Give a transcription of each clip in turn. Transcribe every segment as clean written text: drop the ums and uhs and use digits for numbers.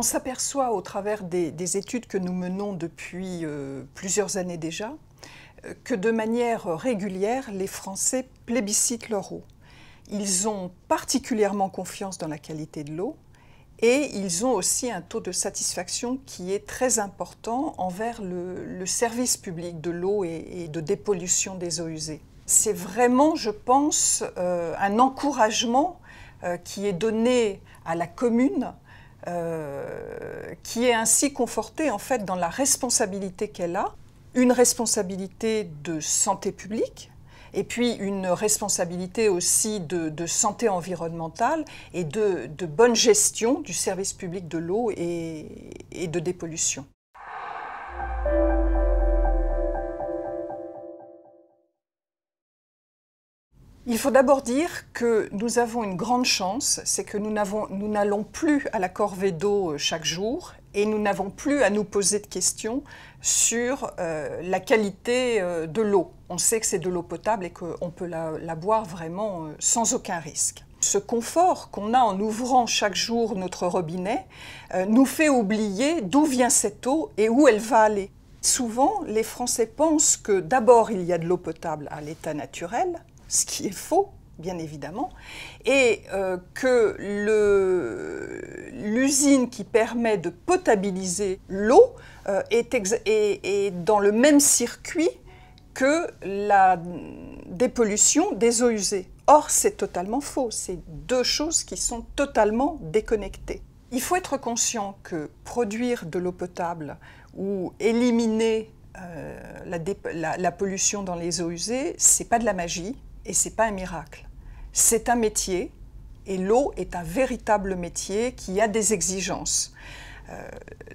On s'aperçoit au travers des études que nous menons depuis plusieurs années déjà, que de manière régulière, les Français plébiscitent leur eau. Ils ont particulièrement confiance dans la qualité de l'eau et ils ont aussi un taux de satisfaction qui est très important envers le service public de l'eau et de dépollution des eaux usées. C'est vraiment, je pense, un encouragement qui est donné à la commune, qui est ainsi confortée en fait dans la responsabilité qu'elle a, une responsabilité de santé publique, et puis une responsabilité aussi de santé environnementale et de bonne gestion du service public de l'eau et de dépollution. Il faut d'abord dire que nous avons une grande chance, c'est que nous n'allons plus à la corvée d'eau chaque jour et nous n'avons plus à nous poser de questions sur la qualité de l'eau. On sait que c'est de l'eau potable et qu'on peut la boire vraiment sans aucun risque. Ce confort qu'on a en ouvrant chaque jour notre robinet nous fait oublier d'où vient cette eau et où elle va aller. Souvent, les Français pensent que d'abord il y a de l'eau potable à l'état naturel, ce qui est faux, bien évidemment, et que l'usine qui permet de potabiliser l'eau est dans le même circuit que la dépollution des eaux usées. Or, c'est totalement faux, c'est deux choses qui sont totalement déconnectées. Il faut être conscient que produire de l'eau potable ou éliminer la pollution dans les eaux usées, c'est pas de la magie. Et ce n'est pas un miracle. C'est un métier, et l'eau est un véritable métier qui a des exigences.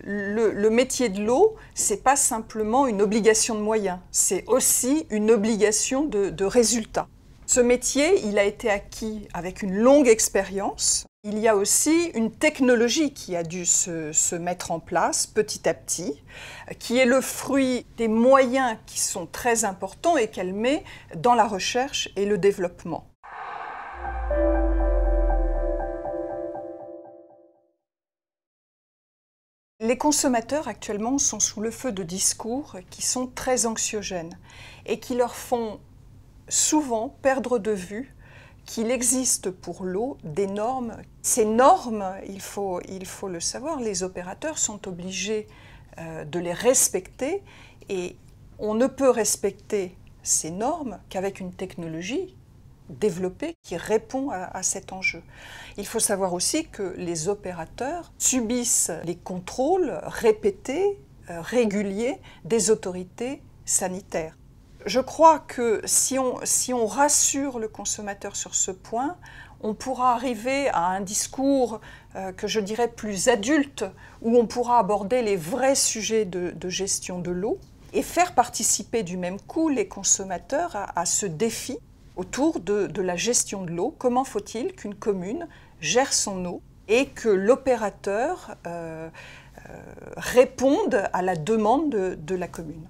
Le métier de l'eau, ce n'est pas simplement une obligation de moyens, c'est aussi une obligation de résultat. Ce métier, il a été acquis avec une longue expérience. Il y a aussi une technologie qui a dû se mettre en place petit à petit, qui est le fruit des moyens qui sont très importants et qu'elle met dans la recherche et le développement. Les consommateurs actuellement sont sous le feu de discours qui sont très anxiogènes et qui leur font souvent perdre de vue qu'il existe pour l'eau des normes. Ces normes, il faut le savoir, les opérateurs sont obligés de les respecter et on ne peut respecter ces normes qu'avec une technologie développée qui répond à cet enjeu. Il faut savoir aussi que les opérateurs subissent les contrôles répétés, réguliers des autorités sanitaires. Je crois que si on rassure le consommateur sur ce point, on pourra arriver à un discours que je dirais plus adulte, où on pourra aborder les vrais sujets de gestion de l'eau et faire participer du même coup les consommateurs à ce défi autour de la gestion de l'eau. Comment faut-il qu'une commune gère son eau et que l'opérateur réponde à la demande de la commune ?